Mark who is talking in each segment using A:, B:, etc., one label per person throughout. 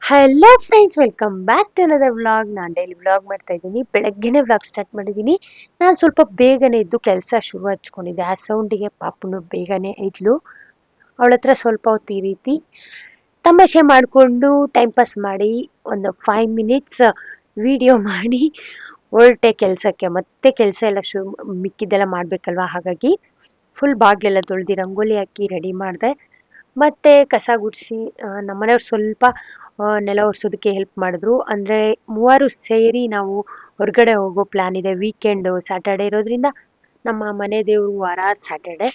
A: Hello friends, welcome back to another vlog. ನಾನು daily vlog ಮಾಡ್ತಾ ಇದ್ದೀನಿ. ಬೆಳಗ್ಗೆನೆ ವ್ಲಾಗ್ ಸ್ಟಾರ್ಟ್ ಮಾಡಿದ್ದೀನಿ. ನಾನು ಸ್ವಲ್ಪ ಬೇಗನೆ ಇದ್ದು ಕೆಲಸ ಶುರು ಹಚ್ಕೊಂಡಿದ್ದೆ. ಆ ಸೌಂಡಿಗೆ ಪಾಪುನು ಬೇಗನೆ ಇದ್ಲು. ಅವಳ ಹತ್ರ ಸ್ವಲ್ಪ ಹೊತ್ತು ಈ ರೀತಿ ತಮಾಷೆ ಮಾಡಿಕೊಂಡು ಟೈಮ್ ಪಾಸ್ ಮಾಡಿ ಒಂದು 5 ಮಿನಿಟ್ಸ್ ವಿಡಿಯೋ ಮಾಡಿ ಹೊರಟೆ ಕೆಲಸಕ್ಕೆ. ಮತ್ತೆ ಕೆಲಸ ಎಲ್ಲ ಮಿಕ್ಕಿದ್ದೆಲ್ಲ ಮಾಡಬೇಕಲ್ವಾ, ಹಾಗಾಗಿ ಫುಲ್ ಬಾಗಿಲೆಲ್ಲ ತೊಳೆದು ರಂಗೋಲಿ ಹಾಕಿ ರೆಡಿ ಮಾಡಿದೆ. ಮತ್ತೆ ಕಸ ಗುಡಿಸಿ ನಮ್ಮನೆಯವ್ರು ಸ್ವಲ್ಪ ನೆಲ ಒರೆಸೋದಕ್ಕೆ ಹೆಲ್ಪ್ ಮಾಡಿದ್ರು. ಅಂದರೆ ಮೂವರು ಸೇರಿ ನಾವು ಹೊರಗಡೆ ಹೋಗೋ ಪ್ಲ್ಯಾನ್ ಇದೆ. ವೀಕೆಂಡು ಸ್ಯಾಟರ್ಡೆ ಇರೋದ್ರಿಂದ ನಮ್ಮ ಮನೆ ದೇವರು ವಾರ ಸ್ಯಾಟರ್ಡೆ.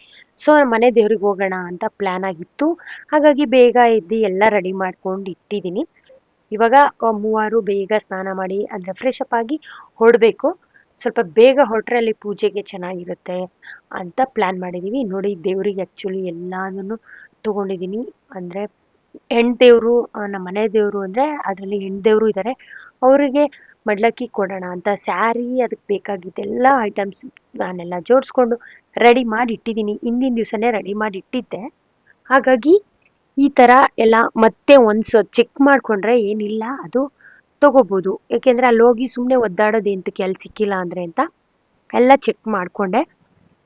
A: ಸೊ ಮನೆ ದೇವ್ರಿಗೆ ಹೋಗೋಣ ಅಂತ ಪ್ಲ್ಯಾನ್ ಆಗಿತ್ತು. ಹಾಗಾಗಿ ಬೇಗ ಎದ್ದು ಎಲ್ಲ ರೆಡಿ ಮಾಡ್ಕೊಂಡು ಇಟ್ಟಿದ್ದೀನಿ. ಇವಾಗ ಮೂವರು ಬೇಗ ಸ್ನಾನ ಮಾಡಿ ಅಂದರೆ ಫ್ರೆಶ್ ಅಪ್ ಆಗಿ ಹೊರಡಬೇಕು. ಸ್ವಲ್ಪ ಬೇಗ ಹೊರಟ್ರೆ ಅಲ್ಲಿ ಪೂಜೆಗೆ ಚೆನ್ನಾಗಿರುತ್ತೆ ಅಂತ ಪ್ಲ್ಯಾನ್ ಮಾಡಿದ್ದೀವಿ. ನೋಡಿ, ದೇವರಿಗೆ ಆ್ಯಕ್ಚುಲಿ ಎಲ್ಲಾನು ತೊಗೊಂಡಿದ್ದೀನಿ. ಅಂದರೆ ಹೆಣ್ಣು ದೇವರು, ನಮ್ಮ ಮನೆ ದೇವರು ಅಂದರೆ ಅದರಲ್ಲಿ ಹೆಣ್ಣು ದೇವರು ಇದ್ದಾರೆ. ಅವರಿಗೆ ಮಡ್ಲಕ್ಕಿ ಕೊಡೋಣ ಅಂತ ಸ್ಯಾರಿ, ಅದಕ್ಕೆ ಬೇಕಾಗಿದ್ದೆಲ್ಲ ಐಟಮ್ಸ್ ನಾನೆಲ್ಲ ಜೋಡಿಸ್ಕೊಂಡು ರೆಡಿ ಮಾಡಿ ಇಟ್ಟಿದ್ದೀನಿ. ಹಿಂದಿನ ದಿವಸನೇ ರೆಡಿ ಮಾಡಿ ಇಟ್ಟಿದ್ದೆ. ಹಾಗಾಗಿ ಈ ಥರ ಎಲ್ಲ ಮತ್ತೆ ಒಂದ್ಸು ಚೆಕ್ ಮಾಡಿಕೊಂಡ್ರೆ ಏನಿಲ್ಲ ಅದು ತೊಗೋಬೋದು. ಏಕೆಂದರೆ ಅಲ್ಲಿ ಹೋಗಿ ಸುಮ್ಮನೆ ಒದ್ದಾಡೋದು ಎಂತಕ್ಕೆ, ಅಲ್ಲಿ ಸಿಕ್ಕಿಲ್ಲ ಅಂದರೆ ಅಂತ ಎಲ್ಲ ಚೆಕ್ ಮಾಡಿಕೊಂಡೆ.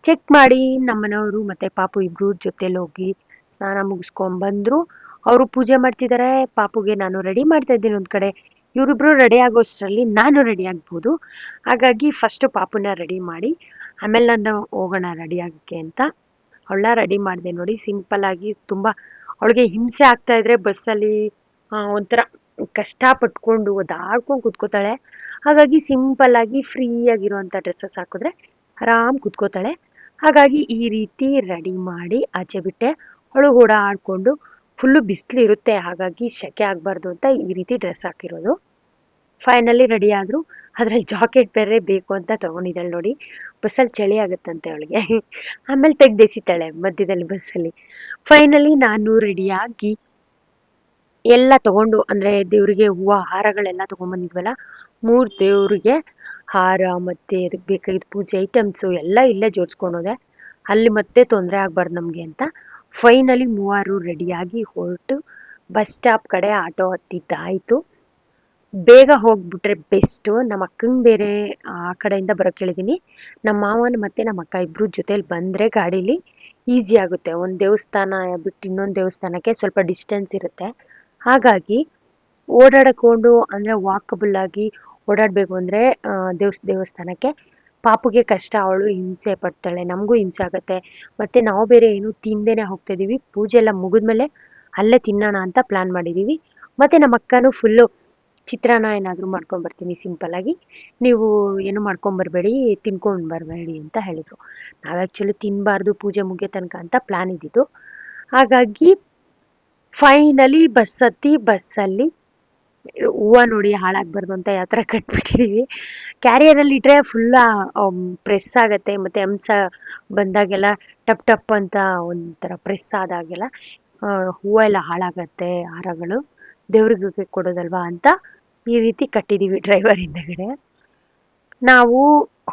A: ಚೆಕ್ ಮಾಡಿ ನಮ್ಮನೆಯವರು ಮತ್ತು ಪಾಪು ಇಬ್ಬರು ಜೊತೆಲಿ ಹೋಗಿ ಸ್ನಾನ ಮುಗಿಸ್ಕೊಂಡ್ಬಂದರು. ಅವರು ಪೂಜೆ ಮಾಡ್ತಿದ್ದಾರೆ, ಪಾಪುಗೆ ನಾನು ರೆಡಿ ಮಾಡ್ತಾ ಇದ್ದೀನಿ ಒಂದು ಕಡೆ. ಇವರಿಬ್ರು ರೆಡಿ ಆಗೋಷ್ಟರಲ್ಲಿ ನಾನು ರೆಡಿ ಆಗ್ಬೋದು. ಹಾಗಾಗಿ ಫಸ್ಟು ಪಾಪುನ ರೆಡಿ ಮಾಡಿ ಆಮೇಲೆ ನಾನು ಹೋಗೋಣ ರೆಡಿ ಆಗೋಕ್ಕೆ ಅಂತ ಅವಳನ್ನ ರೆಡಿ ಮಾಡಿದೆ. ನೋಡಿ, ಸಿಂಪಲ್ಲಾಗಿ ತುಂಬ ಅವಳಿಗೆ ಹಿಂಸೆ ಆಗ್ತಾ ಇದ್ರೆ ಬಸ್ಸಲ್ಲಿ ಒಂಥರ ಕಷ್ಟಪಟ್ಕೊಂಡು ಒದಾಡ್ಕೊಂಡು ಕೂತ್ಕೋತಾಳೆ. ಹಾಗಾಗಿ ಸಿಂಪಲ್ಲಾಗಿ ಫ್ರೀಯಾಗಿರುವಂಥ ಡ್ರೆಸ್ಸಸ್ ಹಾಕಿದ್ರೆ ಆರಾಮ್ ಕೂತ್ಕೋತಾಳೆ. ಹಾಗಾಗಿ ಈ ರೀತಿ ರೆಡಿ ಮಾಡಿ ಆಚೆ ಬಿಟ್ಟೆ. ಅವಳು ಓಡಾಡಿಕೊಂಡು, ಫುಲ್ಲು ಬಿಸಿಲಿರುತ್ತೆ ಹಾಗಾಗಿ ಸೆಕೆ ಆಗಬಾರ್ದು ಅಂತ ಈ ರೀತಿ ಡ್ರೆಸ್ ಹಾಕಿರೋದು. ಫೈನಲಿ ರೆಡಿ ಆದರು. ಅದರಲ್ಲಿ ಜಾಕೆಟ್ ಬೇರೆ ಬೇಕು ಅಂತ ತೊಗೊಂಡಿದ್ದಾಳೆ. ನೋಡಿ, ಬಸ್ಸಲ್ಲಿ ಚಳಿ ಆಗುತ್ತಂತೆ ಅವಳಿಗೆ. ಆಮೇಲೆ ತೆಗ್ದೆಸಿತಾಳೆ ಮಧ್ಯದಲ್ಲಿ ಬಸ್ಸಲ್ಲಿ. ಫೈನಲಿ ನಾನು ರೆಡಿಯಾಗಿ ಎಲ್ಲ ತೊಗೊಂಡು, ಅಂದರೆ ದೇವರಿಗೆ ಹೂವು ಹಾರಗಳೆಲ್ಲ ತೊಗೊಂಬಂದಿದ್ವಲ್ಲ, 3 ದೇವರಿಗೆ ಹಾರ ಮತ್ತು ಅದಕ್ಕೆ ಬೇಕಾಗಿದ್ದ ಪೂಜೆ ಐಟಮ್ಸು ಎಲ್ಲ ಇಲ್ಲೇ ಜೋಡಿಸ್ಕೊಂಡೋದೆ. ಅಲ್ಲಿ ಮತ್ತೆ ತೊಂದರೆ ಆಗಬಾರ್ದು ನಮಗೆ ಅಂತ ಫೈನಲಿ ಮೂವರು ರೆಡಿಯಾಗಿ ಹೊರಟು ಬಸ್ ಸ್ಟಾಪ್ ಕಡೆ ಆಟೋ ಹತ್ತಿದ್ದಾಯಿತು. ಬೇಗ ಹೋಗ್ಬಿಟ್ರೆ ಬೆಸ್ಟು. ನಮ್ಮ ಅಕ್ಕಂಗೆ ಬೇರೆ ಆ ಕಡೆಯಿಂದ ಬರೋಕ್ಕೆ ಹೇಳಿದ್ದೀನಿ. ನಮ್ಮ ಮಾವನ ಮತ್ತು ನಮ್ಮ ಅಕ್ಕ ಇಬ್ಬರು ಜೊತೇಲಿ ಬಂದರೆ ಗಾಡೀಲಿ ಈಸಿ ಆಗುತ್ತೆ. ಒಂದು ದೇವಸ್ಥಾನ ಬಿಟ್ಟು ಇನ್ನೊಂದು ದೇವಸ್ಥಾನಕ್ಕೆ ಸ್ವಲ್ಪ ಡಿಸ್ಟೆನ್ಸ್ ಇರುತ್ತೆ. ಹಾಗಾಗಿ ಓಡಾಡಿಕೊಂಡು, ಅಂದರೆ ವಾಕಬಲ್ ಆಗಿ ಓಡಾಡಬೇಕು ಅಂದರೆ ದೇವಸ್ಥಾನಕ್ಕೆ ಪಾಪುಗೆ ಕಷ್ಟ, ಅವಳು ಹಿಂಸೆ ಪಡ್ತಾಳೆ, ನಮಗೂ ಹಿಂಸೆ ಆಗುತ್ತೆ. ಮತ್ತು ನಾವು ಬೇರೆ ಏನು ತಿಂದೇನೆ ಹೋಗ್ತಾ ಇದ್ದೀವಿ. ಪೂಜೆ ಎಲ್ಲ ಮುಗಿದ್ಮೇಲೆ ಅಲ್ಲೇ ತಿನ್ನೋಣ ಅಂತ ಪ್ಲ್ಯಾನ್ ಮಾಡಿದ್ದೀವಿ. ಮತ್ತು ನಮ್ಮ ಅಕ್ಕನೂ ಫುಲ್ಲು ಚಿತ್ರಾನ್ನ ಏನಾದರೂ ಮಾಡ್ಕೊಂಬರ್ತೀನಿ ಸಿಂಪಲ್ಲಾಗಿ, ನೀವು ಏನು ಮಾಡ್ಕೊಂಬರ್ಬೇಡಿ, ತಿನ್ಕೊಂಡು ಬರಬೇಡಿ ಅಂತ ಹೇಳಿದರು. ನಾವು ಆ್ಯಕ್ಚುಲಿ ತಿನ್ನಬಾರ್ದು ಪೂಜೆ ಮುಗಿಯೋ ತನಕ ಅಂತ ಪ್ಲ್ಯಾನ್ ಇದ್ದಿದ್ದು. ಹಾಗಾಗಿ ಫೈನಲಿ ಬಸ್ ಹತ್ತಿ ಬಸ್ಸಲ್ಲಿ ಹೂವು ನೋಡಿ ಹಾಳಾಗಬಾರ್ದು ಅಂತ ಯಾವ ಥರ ಕಟ್ಬಿಟ್ಟಿದ್ದೀವಿ. ಕ್ಯಾರಿಯರಲ್ಲಿ ಇಟ್ಟರೆ ಫುಲ್ಲ ಪ್ರೆಸ್ ಆಗುತ್ತೆ, ಮತ್ತು ಹಂಸ ಬಂದಾಗೆಲ್ಲ ಟಪ್ ಟಪ್ ಅಂತ ಒಂಥರ ಪ್ರೆಸ್ ಆದಾಗೆಲ್ಲ ಹೂವು ಎಲ್ಲ ಹಾಳಾಗತ್ತೆ, ಹಾರಗಳು ದೇವ್ರಿಗೆ ಕೊಡೋದಲ್ವಾ ಅಂತ ಈ ರೀತಿ ಕಟ್ಟಿದ್ದೀವಿ ಡ್ರೈವರ್ ಹಿಂದಗಡೆ. ನಾವು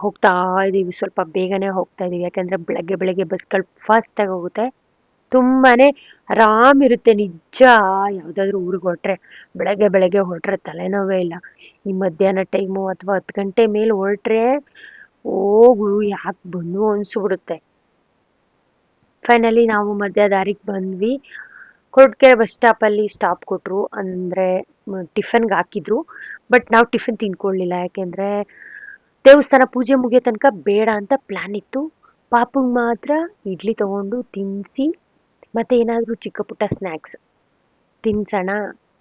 A: ಹೋಗ್ತಾ ಇದ್ದೀವಿ, ಸ್ವಲ್ಪ ಬೇಗನೆ ಹೋಗ್ತಾ ಇದ್ದೀವಿ. ಯಾಕೆಂದರೆ ಬೆಳಗ್ಗೆ ಬೆಳಗ್ಗೆ ಬಸ್ಗಳು ಫಾಸ್ಟಾಗಿ ಹೋಗುತ್ತೆ, ತುಂಬಾ ಆರಾಮ್ ಇರುತ್ತೆ. ನಿಜ, ಯಾವುದಾದ್ರೂ ಊರಿಗೆ ಹೊರಟ್ರೆ ಬೆಳಗ್ಗೆ ಬೆಳಗ್ಗೆ ಹೊರಟ್ರೆ ತಲೆನೋವೇ ಇಲ್ಲ. ಈ ಮಧ್ಯಾಹ್ನ ಟೈಮು ಅಥವಾ 10 ಗಂಟೆ ಮೇಲೆ ಹೊರಟ್ರೆ ಹೋಗು ಯಾಕೆ ಬಂದು ಅನಿಸ್ಬಿಡುತ್ತೆ. ಫೈನಲಿ ನಾವು ಮಧ್ಯ ದಾರಿಗೆ ಬಂದ್ವಿ. ಕೊರಟಗೆರೆ ಬಸ್ ಸ್ಟಾಪಲ್ಲಿ ಸ್ಟಾಪ್ ಕೊಟ್ಟರು, ಅಂದರೆ ಟಿಫನ್ಗೆ ಹಾಕಿದ್ರು. ಬಟ್ ನಾವು ಟಿಫಿನ್ ತಿನ್ಕೊಳ್ಳಿಲ್ಲ, ಯಾಕೆಂದರೆ ದೇವಸ್ಥಾನ ಪೂಜೆ ಮುಗಿಯೋ ತನಕ ಬೇಡ ಅಂತ ಪ್ಲ್ಯಾನ್ ಇತ್ತು. ಪಾಪುಗೆ ಮಾತ್ರ ಇಡ್ಲಿ ತೊಗೊಂಡು ತಿನ್ನಿಸಿ ಮತ್ತು ಏನಾದರೂ ಚಿಕ್ಕ ಪುಟ್ಟ ಸ್ನ್ಯಾಕ್ಸ್ ತಿನ್ಸೋಣ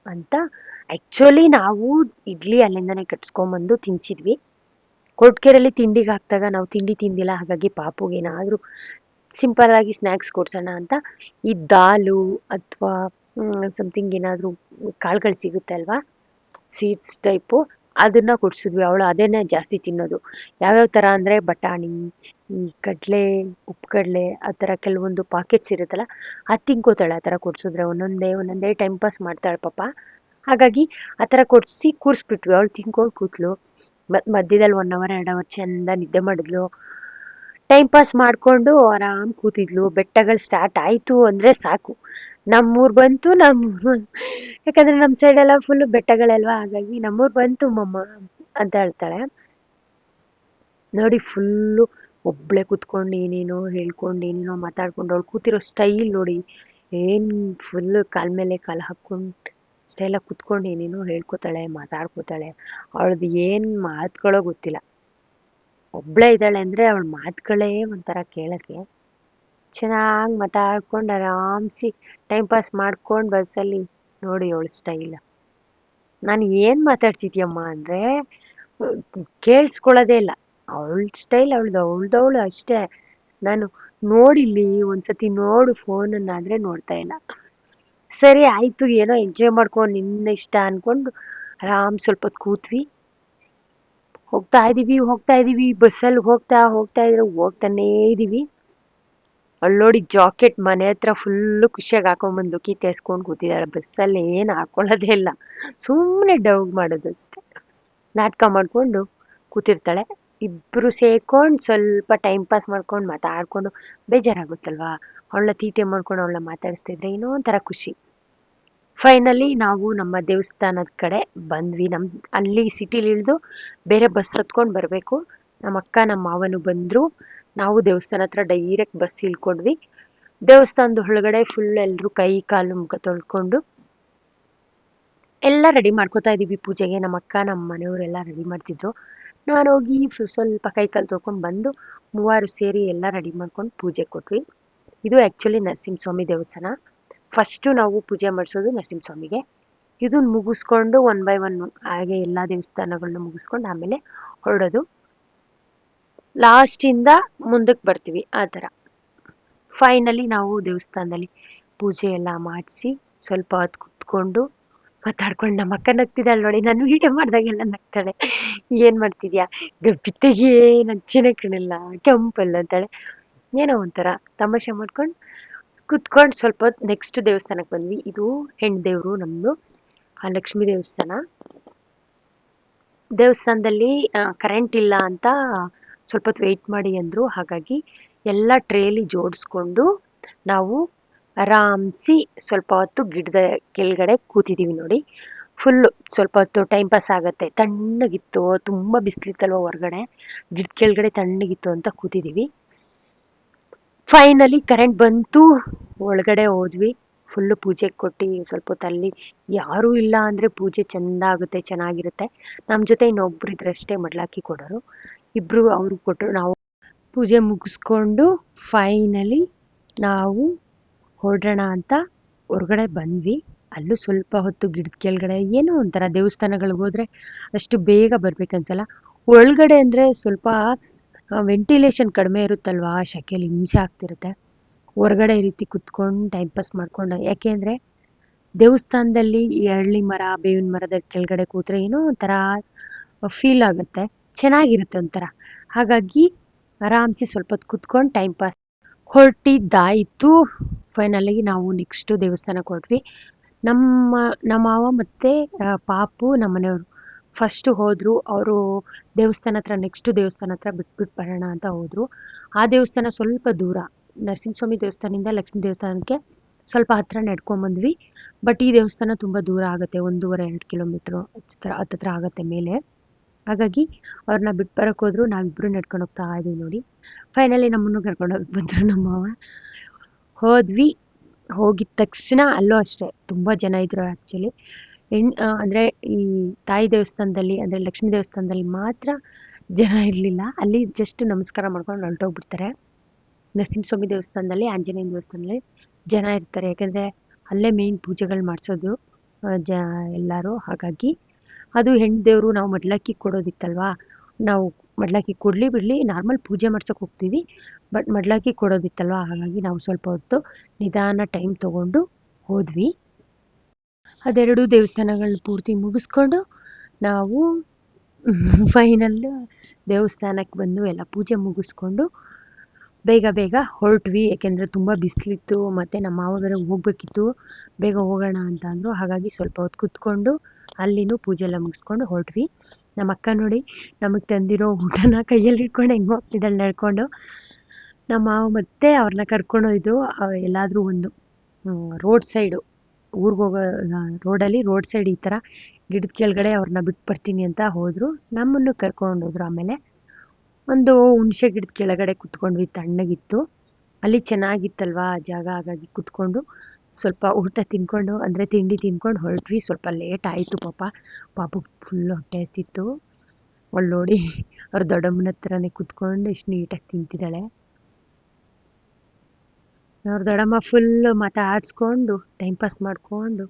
A: ಅಂತ. ಆ್ಯಕ್ಚುಲಿ ನಾವು ಇಡ್ಲಿ ಅಲ್ಲಿಂದನೇ ಕಟ್ಸ್ಕೊಂಬಂದು ತಿನ್ನಿಸಿದ್ವಿ. ಕೊರಟಗೆರೆಯಲ್ಲಿ ತಿಂಡಿಗೆ ಹಾಕಿದಾಗ ನಾವು ತಿಂಡಿ ತಿಂದಿಲ್ಲ, ಹಾಗಾಗಿ ಪಾಪುಗೆ ಏನಾದರೂ ಸಿಂಪಲ್ಲಾಗಿ ಸ್ನ್ಯಾಕ್ಸ್ ಕೊಡ್ಸೋಣ ಅಂತ ಈ ದಾಲು ಅಥವಾ ಸಮಥಿಂಗ್ ಏನಾದರೂ ಕಾಳುಗಳು ಸಿಗುತ್ತೆ ಅಲ್ವಾ, ಸೀಡ್ಸ್ ಟೈಪು, ಅದನ್ನು ಕೊಡಿಸಿದ್ವಿ. ಅವಳು ಅದನ್ನೇ ಜಾಸ್ತಿ ತಿನ್ನೋದು. ಯಾವ್ಯಾವ ಥರ ಅಂದರೆ ಬಟಾಣಿ, ಈ ಕಡಲೆ, ಉಪ್ಪು ಕಡಲೆ, ಆ ಥರ ಕೆಲವೊಂದು ಪಾಕೆಟ್ಸ್ ಇರುತ್ತಲ್ಲ, ಅದು ತಿನ್ಕೋತಾಳೆ. ಆ ಥರ ಕೊಡಿಸಿದ್ರೆ ಒಂದೊಂದೇ ಟೈಮ್ ಪಾಸ್ ಮಾಡ್ತಾಳೆ ಪಾಪ. ಹಾಗಾಗಿ ಆ ಥರ ಕೊಡಿಸಿ ಕೂರಿಸ್ಬಿಟ್ವಿ. ಅವಳು ತಿನ್ಕೊಂಡು ಕೂತ್ಲು. ಮಧ್ಯದಲ್ಲಿ 1 ಅವರ್ 2 ಅವರ್ ಚೆಂದ ನಿದ್ದೆ ಮಾಡಿದ್ಲು. ಟೈಮ್ ಪಾಸ್ ಮಾಡಿಕೊಂಡು ಆರಾಮ್ ಕೂತಿದ್ಲು. ಬೆಟ್ಟಗಳು ಸ್ಟಾರ್ಟ್ ಆಯಿತು ಅಂದರೆ ಸಾಕು, ನಮ್ಮೂರು ಬಂತು, ನಮ್ಮೂರು ಯಾಕಂದರೆ ನಮ್ಮ ಸೈಡೆಲ್ಲ ಫುಲ್ಲು ಬೆಟ್ಟಗಳಲ್ವಾ, ಹಾಗಾಗಿ ನಮ್ಮೂರು ಬಂತು ಮಮ್ಮ ಅಂತ ಹೇಳ್ತಾಳೆ ನೋಡಿ. ಫುಲ್ಲು ಒಬ್ಬಳೇ ಕೂತ್ಕೊಂಡು ಏನೇನೋ ಹೇಳ್ಕೊಂಡು ಏನೇನೋ ಮಾತಾಡ್ಕೊಂಡು, ಅವಳು ಕೂತಿರೋ ಸ್ಟೈಲ್ ನೋಡಿ, ಏನು ಫುಲ್ಲು ಕಾಲ ಮೇಲೆ ಕಾಲು ಹಾಕ್ಕೊಂಡು ಸ್ಟೈಲಾಗಿ ಕೂತ್ಕೊಂಡು ಏನೇನೋ ಹೇಳ್ಕೊತಾಳೆ, ಮಾತಾಡ್ಕೋತಾಳೆ. ಅವಳದು ಏನು ಮಾತುಗಳೋ ಗೊತ್ತಿಲ್ಲ. ಒಬ್ಬಳೇ ಇದ್ದಾಳೆ ಅಂದರೆ ಅವಳ ಮಾತುಗಳೇ ಒಂಥರ ಕೇಳೋಕ್ಕೆ ಚೆನ್ನಾಗಿ ಮಾತಾಡ್ಕೊಂಡು ಆರಾಮ್ಸಿ ಟೈಮ್ ಪಾಸ್ ಮಾಡ್ಕೊಂಡು ಬಸ್ಸಲ್ಲಿ ನೋಡಿ ಅವಳ ಸ್ಟೈಲ್. ನಾನು ಏನು ಮಾತಾಡ್ತಿದ್ಯಮ್ಮ ಅಂದರೆ ಕೇಳಿಸ್ಕೊಳ್ಳೋದೇ ಇಲ್ಲ. ಅವಳ ಸ್ಟೈಲ್ ಅವಳ್ದವಳು ಅಷ್ಟೇ. ನಾನು ನೋಡಿಲ್ಲಿ ಒಂದ್ಸತಿ ನೋಡು ಫೋನನ್ನಾದರೆ ನೋಡ್ತಾ ಇಲ್ಲ. ಸರಿ ಆಯಿತು, ಏನೋ ಎಂಜಾಯ್ ಮಾಡ್ಕೊಂಡು ನಿನ್ನ ಇಷ್ಟ ಅಂದ್ಕೊಂಡು ಆರಾಮ್ ಸ್ವಲ್ಪ ಹೊತ್ತು ಕೂತ್ವಿ. ಹೋಗ್ತಾ ಇದ್ದೀವಿ ಬಸ್ಸಲ್ಲಿ ಹೋಗ್ತಾನೇ ಇದ್ದೀವಿ. ಅವಳು ನೋಡಿ ಜಾಕೆಟ್ ಮನೆ ಹತ್ರ ಫುಲ್ಲು ಖುಷಿಯಾಗಿ ಹಾಕೊಂಡ್ಬಂದು ಕಿತ್ತೆಸ್ಕೊಂಡು ಕೂತಿದ್ದಾಳೆ. ಬಸ್ಸಲ್ಲಿ ಏನು ಹಾಕೊಳ್ಳೋದೇ ಇಲ್ಲ, ಸುಮ್ಮನೆ ಡೌಗ್ ಮಾಡೋದು ಅಷ್ಟೆ. ನಾಟಕ ಮಾಡಿಕೊಂಡು ಕೂತಿರ್ತಾಳೆ. ಇಬ್ಬರು ಸೇರ್ಕೊಂಡು ಸ್ವಲ್ಪ ಟೈಮ್ ಪಾಸ್ ಮಾಡ್ಕೊಂಡು ಮಾತಾಡ್ಕೊಂಡು, ಬೇಜಾರಾಗುತ್ತಲ್ವಾ, ಅವಳನ್ನ ತೀಟೆ ಮಾಡ್ಕೊಂಡು ಅವಳನ್ನ ಮಾತಾಡಿಸ್ತಿದ್ರೆ ಏನೋ ಒಂಥರ ಖುಷಿ. ಫೈನಲಿ ನಾವು ನಮ್ಮ ದೇವಸ್ಥಾನದ ಕಡೆ ಬಂದ್ವಿ. ಅಲ್ಲಿ ಸಿಟಿಲಿ ಇಳಿದು ಬೇರೆ ಬಸ್ ಹತ್ಕೊಂಡು ಬರಬೇಕು. ನಮ್ಮ ಅಕ್ಕ ನಮ್ಮ ಮಾವನು ಬಂದರು. ನಾವು ದೇವಸ್ಥಾನ ಹತ್ರ ಡೈರೆಕ್ಟ್ ಬಸ್ ಇಳ್ಕೊಂಡ್ವಿ. ದೇವಸ್ಥಾನದ ಒಳಗಡೆ ಫುಲ್ ಎಲ್ಲರೂ ಕೈ ಕಾಲು ಮುಖ ತೊಳ್ಕೊಂಡು ಎಲ್ಲ ರೆಡಿ ಮಾಡ್ಕೋತಾ ಇದ್ದೀವಿ ಪೂಜೆಗೆ. ನಮ್ಮ ಅಕ್ಕ ನಮ್ಮ ಮನೆಯವರೆಲ್ಲ ರೆಡಿ ಮಾಡ್ತಿದ್ರು. ನಾನು ಹೋಗಿ ಸ್ವಲ್ಪ ಕೈ ಕಾಲು ತೊಳ್ಕೊಂಡು ಬಂದು ಮೂವರು ಸೇರಿ ಎಲ್ಲ ರೆಡಿ ಮಾಡ್ಕೊಂಡು ಪೂಜೆ ಕೊಟ್ವಿ. ಇದು ಆ್ಯಕ್ಚುಲಿ ನರಸಿಂಹಸ್ವಾಮಿ ದೇವಸ್ಥಾನ. ಫಸ್ಟು ನಾವು ಪೂಜೆ ಮಾಡಿಸೋದು ನರಸಿಂಹಸ್ವಾಮಿಗೆ. ಇದನ್ನು ಮುಗಿಸ್ಕೊಂಡು 1 by 1 ಹಾಗೆ ಎಲ್ಲ ದೇವಸ್ಥಾನಗಳನ್ನ ಮುಗಿಸ್ಕೊಂಡು ಆಮೇಲೆ ಹೊರಡೋದು. ಲಾಸ್ಟಿಂದ ಮುಂದಕ್ಕೆ ಬರ್ತೀವಿ ಆ ಥರ. ಫೈನಲಿ ನಾವು ದೇವಸ್ಥಾನದಲ್ಲಿ ಪೂಜೆ ಎಲ್ಲ ಮಾಡಿಸಿ ಸ್ವಲ್ಪ ಹೊತ್ತು ಕುತ್ಕೊಂಡು ಮಾತಾಡ್ಕೊಂಡು, ನಮ್ಮ ಅಕ್ಕ ನಗ್ತಿದ್ದಾಳೆ ನೋಡಿ, ನಾನು ವೀಡಿಯೋ ಮಾಡಿದಾಗೆಲ್ಲ ನಗ್ತಾಳೆ. ಏನು ಮಾಡ್ತಿದ್ಯಾ, ಗಪ್ಪಿತ್ತೆಗೆ ನಚ್ಚನೆ ಕಾಣಲ್ಲ, ಕೆಂಪಲ್ಲ ಅಂತಾಳೆ. ಏನೋ ಒಂಥರ ತಮಾಷೆ ಮಾಡ್ಕೊಂಡು ಕುತ್ಕೊಂಡು ಸ್ವಲ್ಪ ಹೊತ್ತು ನೆಕ್ಸ್ಟ್ ದೇವಸ್ಥಾನಕ್ಕೆ ಬಂದ್ವಿ. ಇದು ಹೆಣ್ಣು ದೇವರು ನಮ್ಮದು, ಆ ಲಕ್ಷ್ಮೀ ದೇವಸ್ಥಾನ. ದೇವಸ್ಥಾನದಲ್ಲಿ ಕರೆಂಟ್ ಇಲ್ಲ ಅಂತ ಸ್ವಲ್ಪ ಹೊತ್ತು ವೆಯ್ಟ್ ಮಾಡಿ ಅಂದರು. ಹಾಗಾಗಿ ಎಲ್ಲ ಟ್ರೇಲಿ ಜೋಡಿಸ್ಕೊಂಡು ನಾವು ಆರಾಮ್ಸಿ ಸ್ವಲ್ಪ ಹೊತ್ತು ಗಿಡದ ಕೆಳಗಡೆ ಕೂತಿದ್ದೀವಿ ನೋಡಿ. ಫುಲ್ಲು ಸ್ವಲ್ಪ ಹೊತ್ತು ಟೈಮ್ ಪಾಸ್ ಆಗುತ್ತೆ. ತಣ್ಣಗಿತ್ತು, ತುಂಬ ಬಿಸಿಲಿತ್ತಲ್ವ ಹೊರಗಡೆ, ಗಿಡದ ಕೆಳಗಡೆ ತಣ್ಣಗಿತ್ತು ಅಂತ ಕೂತಿದ್ದೀವಿ. ಫೈನಲಿ ಕರೆಂಟ್ ಬಂತು, ಒಳಗಡೆ ಹೋದ್ವಿ. ಫುಲ್ಲು ಪೂಜೆ ಕೊಟ್ಟು ಸ್ವಲ್ಪ ಹೊತ್ತು ಅಲ್ಲಿ ಯಾರೂ ಇಲ್ಲ ಅಂದರೆ ಪೂಜೆ ಚೆಂದ ಆಗುತ್ತೆ, ಚೆನ್ನಾಗಿರುತ್ತೆ. ನಮ್ಮ ಜೊತೆ ಇನ್ನೊಬ್ರು ಇದ್ರೆ ಅಷ್ಟೇ ಮಡ್ಲಾಕಿ ಕೊಡೋರು. ಇಬ್ಬರು ಅವರು ಕೊಟ್ಟರು. ನಾವು ಪೂಜೆ ಮುಗಿಸ್ಕೊಂಡು ಫೈನಲಿ ನಾವು ಹೊರಡೋಣ ಅಂತ ಹೊರಗಡೆ ಬಂದ್ವಿ. ಅಲ್ಲೂ ಸ್ವಲ್ಪ ಹೊತ್ತು ಗಿಡದ ಕೆಳಗಡೆ, ಏನೋ ಒಂಥರ ದೇವಸ್ಥಾನಗಳಿಗೆ ಹೋದರೆ ಅಷ್ಟು ಬೇಗ ಬರ್ಬೇಕನ್ಸಲ್ಲ. ಒಳಗಡೆ ಅಂದರೆ ಸ್ವಲ್ಪ ವೆಂಟಿಲೇಷನ್ ಕಡಿಮೆ ಇರುತ್ತಲ್ವಾ, ಶೆಕೆಯಲ್ಲಿ ಹಿಂಸೆ ಆಗ್ತಿರುತ್ತೆ. ಹೊರಗಡೆ ಈ ರೀತಿ ಕುತ್ಕೊಂಡು ಟೈಮ್ ಪಾಸ್ ಮಾಡ್ಕೊಂಡು, ಯಾಕೆ ಅಂದರೆ ದೇವಸ್ಥಾನದಲ್ಲಿ ಈ ಅರಳಿ ಮರ, ಬೇವಿನ ಮರದ ಕೆಳಗಡೆ ಕೂತ್ರೆ ಏನೋ ಒಂಥರ ಫೀಲ್ ಆಗುತ್ತೆ, ಚೆನ್ನಾಗಿರುತ್ತೆ ಒಂಥರ. ಹಾಗಾಗಿ ಆರಾಮ್ಸಿ ಸ್ವಲ್ಪ ಹೊತ್ತು ಕುತ್ಕೊಂಡು ಟೈಮ್ ಪಾಸ್ ಹೊರಟಿದ್ದಾಯಿತು. ಫೈನಲಿ ನಾವು ನೆಕ್ಸ್ಟು ದೇವಸ್ಥಾನಕ್ಕೆ ಹೊರಟ್ವಿ. ನಮ್ಮ ಮಾವ ಮತ್ತು ಪಾಪು ನಮ್ಮ ಮನೆಯವರು ಫಸ್ಟು ಹೋದರು. ಅವರು ದೇವಸ್ಥಾನ ಹತ್ರ, ನೆಕ್ಸ್ಟು ದೇವಸ್ಥಾನ ಹತ್ರ ಬಿಟ್ಬಿಟ್ಟು ಬರೋಣ ಅಂತ ಹೋದರು. ಆ ದೇವಸ್ಥಾನ ಸ್ವಲ್ಪ ದೂರ, ನರಸಿಂಹಸ್ವಾಮಿ ದೇವಸ್ಥಾನದಿಂದ ಲಕ್ಷ್ಮೀ ದೇವಸ್ಥಾನಕ್ಕೆ ಸ್ವಲ್ಪ ಹತ್ತಿರ ನಡ್ಕೊಂಬಂದ್ವಿ. ಬಟ್ ಈ ದೇವಸ್ಥಾನ ತುಂಬ ದೂರ ಆಗುತ್ತೆ, 1.5-2 ಕಿಲೋಮೀಟ್ರು ಹತ್ತತ್ರ ಆಗುತ್ತೆ ಮೇಲೆ. ಹಾಗಾಗಿ ಅವ್ರನ್ನ ಬಿಟ್ಟು ಬರೋಕ್ಕೆ ಹೋದ್ರು, ನಾವಿಬ್ಬರು ನಡ್ಕೊಂಡು ಹೋಗ್ತಾ ಇದ್ದೀವಿ ನೋಡಿ. ಫೈನಲಿ ನಮ್ಮನ್ನು ಕರ್ಕೊಂಡೋಗಿ ಬಂದರು ನಮ್ಮ ಮಾವ. ಹೋದ್ವಿ. ಹೋಗಿದ ತಕ್ಷಣ ಅಲ್ಲೂ ಅಷ್ಟೇ ತುಂಬ ಜನ ಇದ್ದರು. ಆ್ಯಕ್ಚುಲಿ ಅಂದರೆ ಈ ತಾಯಿ ದೇವಸ್ಥಾನದಲ್ಲಿ, ಅಂದರೆ ಲಕ್ಷ್ಮೀ ದೇವಸ್ಥಾನದಲ್ಲಿ ಮಾತ್ರ ಜನ ಇರಲಿಲ್ಲ. ಅಲ್ಲಿ ಜಸ್ಟ್ ನಮಸ್ಕಾರ ಮಾಡ್ಕೊಂಡು ಹೊರಟೋಗ್ಬಿಡ್ತಾರೆ. ನರಸಿಂಹಸ್ವಾಮಿ ದೇವಸ್ಥಾನದಲ್ಲಿ, ಆಂಜನೇಯ ದೇವಸ್ಥಾನದಲ್ಲಿ ಜನ ಇರ್ತಾರೆ, ಯಾಕೆಂದರೆ ಅಲ್ಲೇ ಮೇಯ್ನ್ ಪೂಜೆಗಳು ಮಾಡಿಸೋದು ಎಲ್ಲರೂ. ಹಾಗಾಗಿ ಅದು ಹೆಣ್ಣು ದೇವರು, ನಾವು ಮಡ್ಲಕ್ಕಿ ಕೊಡೋದಿತ್ತಲ್ವಾ, ನಾವು ಮಡ್ಲಕ್ಕಿ ಕೊಡಲಿ ಬಿಡಲಿ ನಾರ್ಮಲ್ ಪೂಜೆ ಮಾಡ್ಸೋಕೆ ಹೋಗ್ತೀವಿ, ಬಟ್ ಮಡ್ಲಕ್ಕಿ ಕೊಡೋದಿತ್ತಲ್ವ, ಹಾಗಾಗಿ ನಾವು ಸ್ವಲ್ಪ ಹೊತ್ತು ನಿಧಾನ ಟೈಮ್ ತೊಗೊಂಡು ಹೋದ್ವಿ. ಅದೆರಡು ದೇವಸ್ಥಾನಗಳನ್ನ ಪೂರ್ತಿ ಮುಗಿಸ್ಕೊಂಡು ನಾವು ಫೈನಲ್ ದೇವಸ್ಥಾನಕ್ಕೆ ಬಂದು ಎಲ್ಲ ಪೂಜೆ ಮುಗಿಸ್ಕೊಂಡು ಬೇಗ ಹೊರಟ್ವಿ. ಯಾಕೆಂದರೆ ತುಂಬ ಬಿಸಿಲಿತ್ತು, ಮತ್ತು ನಮ್ಮ ಮಾವ ಬೇರೆ ಹೋಗಬೇಕಿತ್ತು, ಬೇಗ ಹೋಗೋಣ ಅಂತ ಅಂದರು. ಹಾಗಾಗಿ ಸ್ವಲ್ಪ ಹೊತ್ತು ಕುತ್ಕೊಂಡು ಅಲ್ಲಿನೂ ಪೂಜೆ ಎಲ್ಲ ಮುಗಿಸ್ಕೊಂಡು ಹೊರಟ್ವಿ. ನಮ್ಮ ಅಕ್ಕ ನೋಡಿ ನಮಗೆ ತಂದಿರೋ ಊಟನ ಕೈಯಲ್ಲಿ ಇಟ್ಕೊಂಡು ಹೆಂಗೆ ಹೋಗ್ತಿದ್ದಾಳೆ ನಡ್ಕೊಂಡು. ನಮ್ಮ ಮಾವ ಮತ್ತೆ ಅವ್ರನ್ನ ಕರ್ಕೊಂಡೊಯ್ದು ಎಲ್ಲಾದರೂ ಒಂದು ರೋಡ್ ಸೈಡು ಊರಿಗೆ ಹೋಗೋ ರೋಡಲ್ಲಿ ರೋಡ್ ಸೈಡ್ ಈ ಥರ ಗಿಡದ ಕೆಳಗಡೆ ಅವ್ರನ್ನ ಬಿಟ್ಟು ಬರ್ತೀನಿ ಅಂತ ಹೋದರು. ನಮ್ಮನ್ನು ಕರ್ಕೊಂಡೋದ್ರು. ಆಮೇಲೆ ಒಂದು ಹುಣಸೆ ಗಿಡದ ಕೆಳಗಡೆ ಕುತ್ಕೊಂಡ್ವಿ, ತಣ್ಣಗಿತ್ತು. ಅಲ್ಲಿ ಚೆನ್ನಾಗಿತ್ತಲ್ವಾ ಜಾಗ, ಹಾಗಾಗಿ ಕುತ್ಕೊಂಡು ಸ್ವಲ್ಪ ಊಟ ತಿನ್ಕೊಂಡು ಅಂದರೆ ತಿಂಡಿ ತಿನ್ಕೊಂಡು ಹೊರಟ್ವಿ. ಸ್ವಲ್ಪ ಲೇಟ್ ಆಯಿತು ಪಾಪು ಫುಲ್ ಹೊಟ್ಟೆ ಹಸಿತಿತ್ತು. ಅವಳು ನೋಡಿ ಅವ್ರ ದೊಡ್ಡಮ್ಮನ ಹತ್ರನೇ ಕುತ್ಕೊಂಡು ಎಷ್ಟು ನೀಟಾಗಿ ತಿಂತಿದ್ದಾಳೆ. ಅವ್ರ ದೊಡ್ಡಮ್ಮ ಫುಲ್ ಮಾತಾಡಿಸ್ಕೊಂಡು ಟೈಮ್ ಪಾಸ್ ಮಾಡಿಕೊಂಡು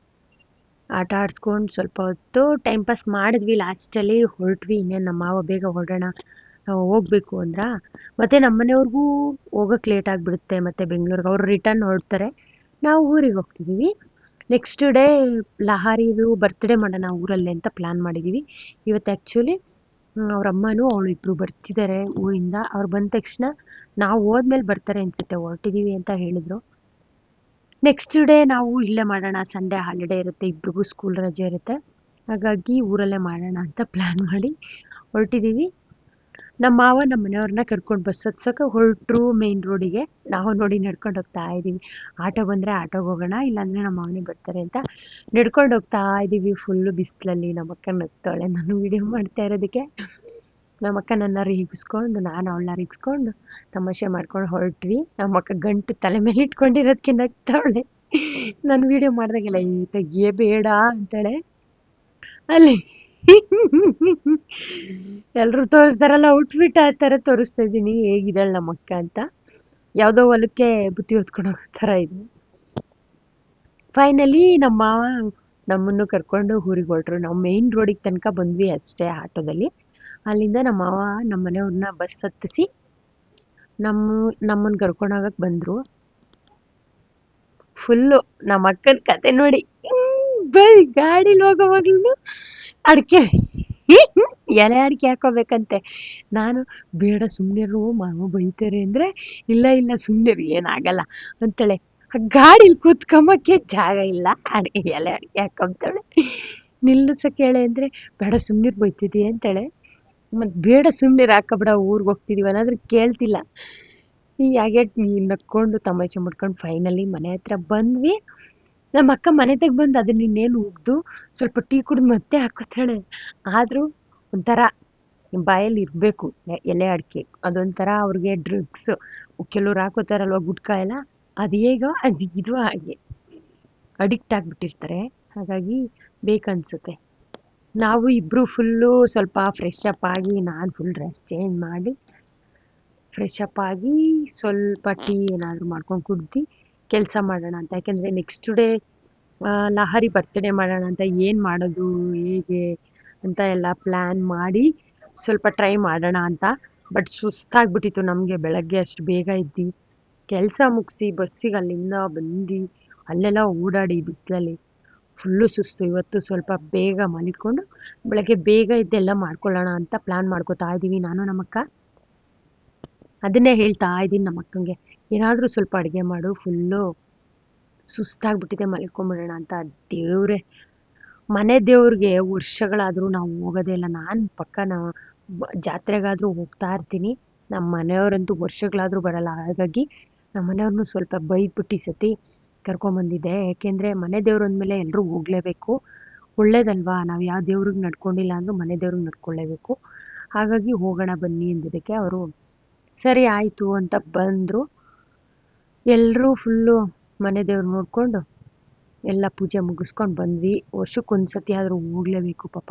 A: ಆಟ ಆಡಿಸ್ಕೊಂಡು ಸ್ವಲ್ಪ ಹೊತ್ತು ಟೈಮ್ ಪಾಸ್ ಮಾಡಿದ್ವಿ. ಲಾಸ್ಟಲ್ಲಿ ಹೊರಟ್ವಿ. ಇನ್ನೇನು ನಮ್ಮ ಮಾವ ಬೇಗ ಹೊರಡೋಣ ಹೋಗ್ಬೇಕು ಅಂದ್ರ. ಮತ್ತು ನಮ್ಮ ಮನೆಯವ್ರಿಗೂ ಹೋಗೋಕ್ಕೆ ಲೇಟ್ ಆಗಿಬಿಡುತ್ತೆ. ಮತ್ತು ಬೆಂಗಳೂರಿಗೆ ಅವ್ರು ರಿಟರ್ನ್ ಹೊರಡ್ತಾರೆ, ನಾವು ಊರಿಗೆ ಹೋಗ್ತಿದ್ದೀವಿ. ನೆಕ್ಸ್ಟ್ ಡೇ ಲಹಾರಿದು ಬರ್ತ್ಡೇ ಮಾಡೋಣ ಊರಲ್ಲೇ ಅಂತ ಪ್ಲ್ಯಾನ್ ಮಾಡಿದ್ದೀವಿ. ಇವತ್ತು ಆ್ಯಕ್ಚುಲಿ ಅವ್ರ ಅಮ್ಮನೂ ಅವಳು ಇಬ್ಬರು ಬರ್ತಿದ್ದಾರೆ ಊರಿಂದ. ಅವ್ರು ಬಂದ ತಕ್ಷಣ ನಾವು ಹೋದ್ಮೇಲೆ ಬರ್ತಾರೆ ಅನಿಸುತ್ತೆ, ಹೊರಟಿದ್ದೀವಿ ಅಂತ ಹೇಳಿದರು. ನೆಕ್ಸ್ಟ್ ಡೇ ನಾವು ಇಲ್ಲೇ ಮಾಡೋಣ, ಸಂಡೇ ಹಾಲಿಡೇ ಇರುತ್ತೆ, ಇಬ್ರಿಗೂ ಸ್ಕೂಲ್ ರಜೆ ಇರುತ್ತೆ. ಹಾಗಾಗಿ ಊರಲ್ಲೇ ಮಾಡೋಣ ಅಂತ ಪ್ಲ್ಯಾನ್ ಮಾಡಿ ಹೊರಟಿದ್ದೀವಿ. ನಮ್ಮ ಮಾವ ನಮ್ಮ ಮನೆಯವ್ರನ್ನ ಕರ್ಕೊಂಡು ಬಸ್ ಹತ್ಸೋಕೆ ಹೊರಟ್ರು ಮೇನ್ ರೋಡಿಗೆ. ನಾವು ನೋಡಿ ನಡ್ಕೊಂಡು ಹೋಗ್ತಾ ಇದ್ದೀವಿ. ಆಟೋ ಬಂದರೆ ಆಟೋಗೆ ಹೋಗೋಣ, ಇಲ್ಲಾಂದರೆ ನಮ್ಮ ಮಾವನೇ ಬರ್ತಾರೆ ಅಂತ ನಡ್ಕೊಂಡು ಹೋಗ್ತಾ ಇದ್ದೀವಿ. ಫುಲ್ಲು ಬಿಸಿಲಲ್ಲಿ ನಮ್ಮ ಅಕ್ಕ ನಗ್ತಾಳೆ ನಾನು ವೀಡಿಯೋ ಮಾಡ್ತಾ ಇರೋದಕ್ಕೆ. ನಮ್ಮ ಅಕ್ಕ ನನ್ನ ರೇಗಿಸ್ಕೊಂಡು, ನಾನು ಅವಳನ್ನ ರೇಗಿಸ್ಕೊಂಡು ತಮಾಷೆ ಮಾಡ್ಕೊಂಡು ಹೊರಟ್ವಿ. ನಮ್ಮ ಅಕ್ಕ ಗಂಟು ತಲೆ ಮೇಲೆ ಇಟ್ಕೊಂಡಿರೋದಕ್ಕೆ ನಗ್ತಾವಳೆ. ನಾನು ವೀಡಿಯೋ ಮಾಡಿದಾಗೆಲ್ಲ ತೆಗಿಯೇ ಬೇಡ ಅಂತಾಳೆ. ಅಲ್ಲಿ ಎಲ್ಲರೂ ತೋರಿಸ್ತಾರಲ್ಲ ಔಟ್ಫಿಟ್ ಆ ಥರ ತೋರಿಸ್ತಾ ಇದ್ದೀನಿ, ಹೇಗಿದ್ದಾಳೆ ನಮ್ಮ ಅಕ್ಕ ಅಂತ. ಯಾವುದೋ ಹೊಲಕ್ಕೆ ಬುತ್ತಿ ಹೊತ್ಕೊಂಡು ಹೋಗೋ ಥರ ಇದೆ. ಫೈನಲಿ ನಮ್ಮ ಮಾವ ನಮ್ಮನ್ನು ಕರ್ಕೊಂಡು ಊರಿಗೆ ಹೊರಟ್ರು. ನಾವು ಮೇಯ್ನ್ ರೋಡಿಗೆ ತನಕ ಬಂದ್ವಿ ಅಷ್ಟೇ ಆಟೋದಲ್ಲಿ. ಅಲ್ಲಿಂದ ನಮ್ಮ ಮಾವ ನಮ್ಮ ಮನೆಯವ್ರನ್ನ ಬಸ್ ಹತ್ತಿಸಿ ನಮ್ಮನ್ನು ಕರ್ಕೊಂಡು ಹೋಗಕ್ಕೆ ಬಂದರು. ಫುಲ್ಲು ನಮ್ಮ ಅಕ್ಕನ ಕತೆ ನೋಡಿ, ಬರೀ ಗಾಡೀಲಿ ಹೋಗೋವಾಗ್ಲೂ ಅಡಿಕೆ ಎಲೆ ಅಡಿಕೆ ಹಾಕೋಬೇಕಂತೆ. ನಾನು ಬೇಡ ಸುಮ್ಮನಿರು ಮಾವ ಬೈತಾರೆ ಅಂದರೆ, ಇಲ್ಲ ಸುಮ್ಮನಿರು ಏನಾಗಲ್ಲ ಅಂತಾಳೆ. ಗಾಡೀಲಿ ಕೂತ್ಕೊಂಬಕ್ಕೆ ಜಾಗ ಇಲ್ಲ, ಎಲೆ ಅಡಿಕೆ ಹಾಕೊಂತಾಳೆ. ನಿಲ್ಲಿಸೋಕೆ ಹೇಳೆ ಅಂದರೆ ಬೇಡ ಸುಮ್ಮನಿರು ಬೈತಿದ್ದೀಯ ಅಂತಾಳೆ. ಮತ್ತು ಬೇಡ ಸುಮ್ಮನಿರು ಹಾಕೋಬೇಡ ಊರಿಗೆ ಹೋಗ್ತಿದ್ದೀವಿ ಅನ್ನೋದ್ರೆ ಕೇಳ್ತಿಲ್ಲ. ಹಾಗೆ ನಕ್ಕೊಂಡು ತಮಾಷೆ ಮಾಡ್ಕೊಂಡು ಫೈನಲಿ ಮನೆ ಹತ್ರ ಬಂದ್ವಿ. ನಮ್ಮ ಅಕ್ಕ ಮನೆ ತಗ ಬಂದು ಅದನ್ನ ಇನ್ನೇನು ಉಗ್ದು ಸ್ವಲ್ಪ ಟೀ ಕುಡಿದು ಮತ್ತೆ ಹಾಕೋತಾಳೆ. ಆದರೂ ಒಂಥರ ಬಾಯಲ್ಲಿ ಇರಬೇಕು ಎಲೆ ಅಡಿಕೆ, ಅದೊಂಥರ ಅವ್ರಿಗೆ ಡ್ರಗ್ಸು. ಕೆಲವ್ರು ಹಾಕೋತಾರಲ್ವ ಗುಟ್ಕಾ ಎಲ್ಲ, ಅದು ಹೇಗೋ ಅದು ಇದು ಹಾಗೆ ಅಡಿಕ್ಟ್ ಆಗಿಬಿಟ್ಟಿರ್ತಾರೆ, ಹಾಗಾಗಿ ಬೇಕನ್ಸುತ್ತೆ. ನಾವು ಇಬ್ಬರು ಫುಲ್ಲು ಸ್ವಲ್ಪ ಫ್ರೆಶ್ ಅಪ್ ಆಗಿ, ನಾನು ಫುಲ್ ಡ್ರೆಸ್ ಚೇಂಜ್ ಮಾಡಿ ಫ್ರೆಶ್ ಅಪ್ ಆಗಿ ಸ್ವಲ್ಪ ಟೀ ಏನಾದರೂ ಮಾಡ್ಕೊಂಡು ಕುಡ್ದು ಕೆಲಸ ಮಾಡೋಣ ಅಂತ. ಯಾಕೆಂದರೆ ನೆಕ್ಸ್ಟ್ ಡೇ ಲಹರಿ ಬರ್ತ್ಡೇ ಮಾಡೋಣ ಅಂತ ಏನು ಮಾಡೋದು ಹೇಗೆ ಅಂತ ಎಲ್ಲ ಪ್ಲ್ಯಾನ್ ಮಾಡಿ ಸ್ವಲ್ಪ ಟ್ರೈ ಮಾಡೋಣ ಅಂತ. ಬಟ್ ಸುಸ್ತಾಗ್ಬಿಟ್ಟಿತ್ತು ನಮಗೆ. ಬೆಳಗ್ಗೆ ಅಷ್ಟು ಬೇಗ ಇದ್ದು ಕೆಲಸ ಮುಗಿಸಿ ಬಸ್ಸಿಗೆ ಅಲ್ಲಿಂದ ಬಂದು ಅಲ್ಲೆಲ್ಲ ಓಡಾಡಿ ಬಿಸಿಲಲ್ಲಿ ಫುಲ್ಲು ಸುಸ್ತು. ಇವತ್ತು ಸ್ವಲ್ಪ ಬೇಗ ಮಲಿಕೊಂಡು ಬೆಳಗ್ಗೆ ಬೇಗ ಇದ್ದೆಲ್ಲ ಮಾಡ್ಕೊಳ್ಳೋಣ ಅಂತ ಪ್ಲ್ಯಾನ್ ಮಾಡ್ಕೋತಾ ಇದ್ದೀವಿ ನಾನು ನಮ್ಮಕ್ಕ. ಅದನ್ನೇ ಹೇಳ್ತಾ ಇದ್ದೀನಿ ನಮ್ಮ ಅಕ್ಕಂಗೆ, ಏನಾದರೂ ಸ್ವಲ್ಪ ಅಡುಗೆ ಮಾಡು, ಫುಲ್ಲು ಸುಸ್ತಾಗ್ಬಿಟ್ಟಿದೆ ಮಲ್ಕೊಂಬಿಡೋಣ ಅಂತ. ದೇವ್ರೆ, ಮನೆ ದೇವ್ರಿಗೆ ವರ್ಷಗಳಾದರೂ ನಾವು ಹೋಗೋದೇ ಇಲ್ಲ. ನಾನು ನಾವು ಜಾತ್ರೆಗಾದರೂ ಹೋಗ್ತಾ ಇರ್ತೀನಿ, ನಮ್ಮ ಮನೆಯವರಂತೂ ವರ್ಷಗಳಾದರೂ ಬರಲ್ಲ. ಹಾಗಾಗಿ ನಮ್ಮ ಮನೆಯವ್ರನ್ನೂ ಸ್ವಲ್ಪ ಬೈದ್ಬಿಟ್ಟು ಈ ಸತಿ ಕರ್ಕೊಂಬಂದಿದ್ದೆ. ಯಾಕೆಂದರೆ ಮನೆ ದೇವ್ರು ಅಂದಮೇಲೆ ಎಲ್ಲರೂ ಹೋಗಲೇಬೇಕು, ಒಳ್ಳೇದಲ್ವಾ. ನಾವು ಯಾವ ದೇವ್ರಿಗೆ ನಡ್ಕೊಂಡಿಲ್ಲ ಅಂದರೂ ಮನೆ ದೇವ್ರಿಗೆ ನಡ್ಕೊಳ್ಳೇಬೇಕು. ಹಾಗಾಗಿ ಹೋಗೋಣ ಬನ್ನಿ ಅಂದಿದ್ದಕ್ಕೆ ಅವರು ಸರಿ ಆಯಿತು ಅಂತ ಬಂದರು. ಎಲ್ಲರೂ ಫುಲ್ಲು ಮನೆ ದೇವ್ರು ನೋಡಿಕೊಂಡು ಎಲ್ಲ ಪೂಜೆ ಮುಗಿಸ್ಕೊಂಡು ಬಂದ್ವಿ. ವರ್ಷಕ್ಕೊಂದು ಸತಿ ಆದರೂ ಹೋಗಲೇಬೇಕು ಪಾಪ,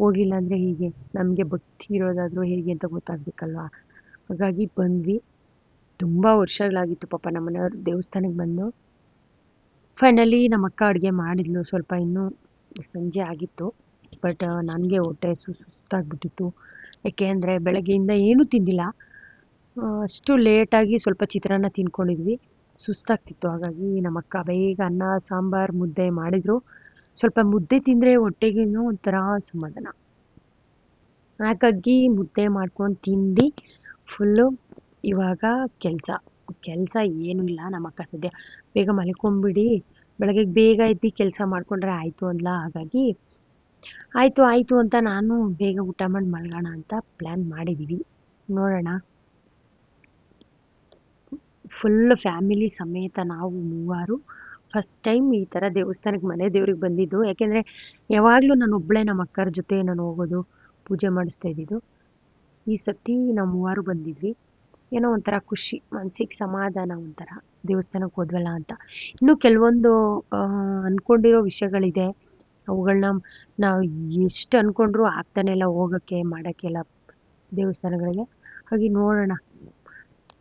A: ಹೋಗಿಲ್ಲ ಅಂದರೆ ಹೀಗೆ ನಮಗೆ ಭಕ್ತಿ ಇರೋದಾದರೂ ಹೇಗೆ ಅಂತ ಗೊತ್ತಾಗಬೇಕಲ್ವ. ಹಾಗಾಗಿ ಬಂದ್ವಿ. ತುಂಬ ವರ್ಷಗಳಾಗಿತ್ತು ಪಾಪ ನಮ್ಮ ಮನೆಯವ್ರು ದೇವಸ್ಥಾನಕ್ಕೆ ಬಂದು. ಫೈನಲಿ ನಮ್ಮ ಅಕ್ಕ ಅಡುಗೆ ಮಾಡಿದ್ಲು. ಸ್ವಲ್ಪ ಇನ್ನೂ ಸಂಜೆ ಆಗಿತ್ತು, ಬಟ್ ನನಗೆ ಹೊಟ್ಟೆ ಸುಸ್ತಾಗ್ಬಿಟ್ಟಿತ್ತು. ಏಕೆಂದರೆ ಬೆಳಗ್ಗೆಯಿಂದ ಏನೂ ತಿಂದಿಲ್ಲ. ಅಷ್ಟು ಲೇಟಾಗಿ ಸ್ವಲ್ಪ ಚಿತ್ರಾನ್ನ ತಿನ್ಕೊಂಡಿದ್ವಿ, ಸುಸ್ತಾಗ್ತಿತ್ತು. ಹಾಗಾಗಿ ನಮ್ಮ ಅಕ್ಕ ಬೇಗ ಅನ್ನ ಸಾಂಬಾರು ಮುದ್ದೆ ಮಾಡಿದರು. ಸ್ವಲ್ಪ ಮುದ್ದೆ ತಿಂದರೆ ಹೊಟ್ಟೆಗೇನೋ ಒಂಥರ ಸಮಾಧಾನ, ಹಾಗಾಗಿ ಮುದ್ದೆ ಮಾಡ್ಕೊಂಡು ತಿಂದು ಫುಲ್ಲು ಇವಾಗ ಕೆಲಸ ಏನೂ ಇಲ್ಲ. ನಮ್ಮ ಅಕ್ಕ ಸದ್ಯ ಬೇಗ ಮಲ್ಕೊಂಬಿಡಿ, ಬೆಳಗ್ಗೆ ಬೇಗ ಎದ್ದು ಕೆಲಸ ಮಾಡಿಕೊಂಡ್ರೆ ಆಯಿತು ಅಂದ್ಲ. ಹಾಗಾಗಿ ಆಯಿತು ಅಂತ ನಾನು ಬೇಗ ಊಟ ಮಾಡಿ ಮಲಗೋಣ ಅಂತ ಪ್ಲ್ಯಾನ್ ಮಾಡಿದ್ದೀವಿ. ನೋಡೋಣ. ಫುಲ್ ಫ್ಯಾಮಿಲಿ ಸಮೇತ ನಾವು ಮೂವರು ಫಸ್ಟ್ ಟೈಮ್ ಈ ಥರ ದೇವಸ್ಥಾನಕ್ಕೆ ಮನೆ ದೇವ್ರಿಗೆ ಬಂದಿದ್ದು. ಯಾಕೆಂದರೆ ಯಾವಾಗಲೂ ನಾನು ಒಬ್ಬಳೇ ನಮ್ಮ ಅಕ್ಕರ ಜೊತೆ ನಾನು ಹೋಗೋದು, ಪೂಜೆ ಮಾಡಿಸ್ತಾ ಇದ್ದಿದ್ದು. ಈ ಸತಿ ನಾವು ಮೂವರು ಬಂದಿದ್ವಿ. ಏನೋ ಒಂಥರ ಖುಷಿ, ಮನ್ಸಿಗೆ ಸಮಾಧಾನ ಒಂಥರ ದೇವಸ್ಥಾನಕ್ಕೆ ಹೋದ್ವಲ್ಲ ಅಂತ. ಇನ್ನು ಕೆಲವೊಂದು ಅಂದ್ಕೊಂಡಿರೋ ವಿಷಯಗಳಿದೆ. ಅವುಗಳನ್ನ ನಾವು ಎಷ್ಟು ಅಂದ್ಕೊಂಡ್ರೂ ಆಗ್ತಾನೆ ಇಲ್ಲ ಹೋಗೋಕ್ಕೆ ಮಾಡೋಕ್ಕೆಲ್ಲ ದೇವಸ್ಥಾನಗಳಿಗೆ. ಹಾಗೆ ನೋಡೋಣ,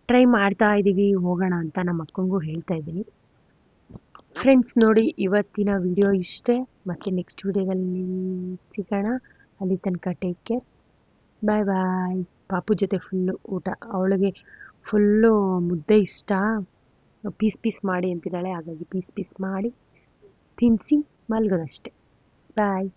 A: ಟ್ರೈ ಮಾಡ್ತಾ ಇದ್ದೀವಿ ಹೋಗೋಣ ಅಂತ ನಮ್ಮ ಅಕ್ಕಂಗೂ ಹೇಳ್ತಾ ಇದ್ದೀನಿ. ಫ್ರೆಂಡ್ಸ್ ನೋಡಿ, ಇವತ್ತಿನ ವಿಡಿಯೋ ಇಷ್ಟೇ. ಮತ್ತೆ ನೆಕ್ಸ್ಟ್ ವಿಡಿಯೋದಲ್ಲಿ ಸಿಗೋಣ. ಅಲ್ಲಿ ತನಕ ಟೇಕ್ ಕೇರ್, ಬಾಯ್ ಬಾಯ್. ಪಾಪು ಜೊತೆ ಫುಲ್ಲು ಊಟ, ಅವಳಿಗೆ ಫುಲ್ಲು ಮುದ್ದೆ ಇಷ್ಟ, ಪೀಸ್ ಪೀಸ್ ಮಾಡಿ ಅಂತಿದ್ದಾಳೆ. ಹಾಗಾಗಿ ಪೀಸ್ ಪೀಸ್ ಮಾಡಿ ತಿನ್ನಿಸಿ ಮಲ್ಗೋದಷ್ಟೆ. ಬಾಯ್.